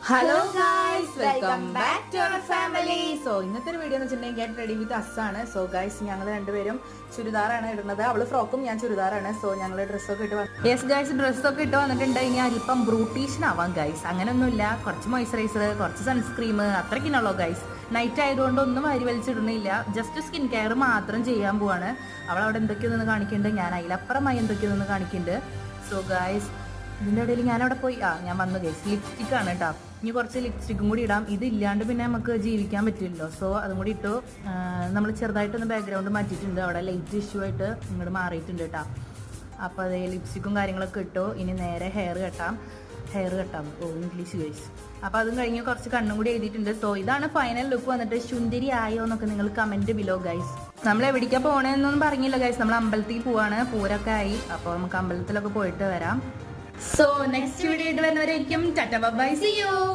Hello guys, welcome back to our family. So ഇന്നത്തെ ഒരു video എന്ന് വെച്ചിട്ടുണ്ടെങ്കിൽ ഗെറ്റ് റെഡി വിത്ത് അസ് ആണ്. സോ ഗൈസ്, ഞങ്ങൾ രണ്ടുപേരും ചുരിദാറാണ് ഇടുന്നത്. അവള് ഫ്രോക്കും, ഞാൻ ചുരിദാറാണ്. സോ ഞങ്ങൾ ഡ്രസ്സൊക്കെ ഇട്ട് യെസ് ഗൈസ്, ഡ്രസ്സൊക്കെ ഇട്ട് വന്നിട്ടുണ്ട്. ഇനി അല്പം ബ്രൂട്ടീഷൻ ആവാം ഗൈസ്. അങ്ങനെയൊന്നുമില്ല, കുറച്ച് മോയ്സ്ചറൈസർ, കുറച്ച് സൺസ്ക്രീം, അത്രയ്ക്കിനുള്ളൂ ഗൈസ്. നൈറ്റ് ആയതുകൊണ്ട് ഒന്നും അരി വലിച്ചിടുന്നില്ല. ജസ്റ്റ് സ്കിൻ കെയർ മാത്രം ചെയ്യാൻ പോവാണ്. അവൾ അവിടെ എന്തൊക്കെയൊന്നും കാണിക്കുന്നുണ്ട്, ഞാൻ അതിലപ്പുറമായി എന്തൊക്കെയൊന്നും കാണിക്കുന്നുണ്ട്. സോ ഗൈസ്, ഇതിൻ്റെ ഇടയിൽ ഞാനവിടെ പോയി ഞാൻ വന്നു ഗൈസ്. ലിപ്സ്റ്റിക് ആണ് കേട്ടോ. ഇനി കുറച്ച് ലിപ്സ്റ്റിക്കും കൂടി ഇടാം. ഇത് ഇല്ലാണ്ട് പിന്നെ നമുക്ക് ജീവിക്കാൻ പറ്റില്ലല്ലോ. സോ അതും കൂടി ഇട്ടു. നമ്മൾ ചെറുതായിട്ടൊന്ന് ബാക്ക്ഗ്രൗണ്ട് മാറ്റിയിട്ടുണ്ട്. അവിടെ ലൈറ്റ് ഇഷ്യൂ ആയിട്ട് ഇങ്ങോട്ട് മാറിയിട്ടുണ്ട് കേട്ടോ. അപ്പോൾ അതേ ലിപ്സ്റ്റിക്കും കാര്യങ്ങളൊക്കെ ഇട്ടു. ഇനി നേരെ ഹെയർ കെട്ടാം. English guys. അപ്പോൾ അതും കഴിഞ്ഞ് കുറച്ച് കണ്ണും കൂടി എഴുതിയിട്ടുണ്ട്. സോ ഇതാണ് ഫൈനൽ ലുക്ക് വന്നിട്ട്. സുന്ദരി ആയോ എന്നൊക്കെ നിങ്ങൾ കമൻറ്റ് ബിലോ ഗൈസ്. നമ്മൾ എവിടേക്കാണ് പോകണമെന്നൊന്നും പറഞ്ഞില്ല ഗൈസ്. നമ്മൾ അമ്പലത്തിൽ പോവാണ്. പൂരൊക്കെ ആയി. അപ്പോൾ നമുക്ക് അമ്പലത്തിലൊക്കെ പോയിട്ട് വരാം. സോ നെക്സ്റ്റ് വീഡിയോ ആയിട്ട് വരുന്നവരായിരിക്കും. Tata bye, see U.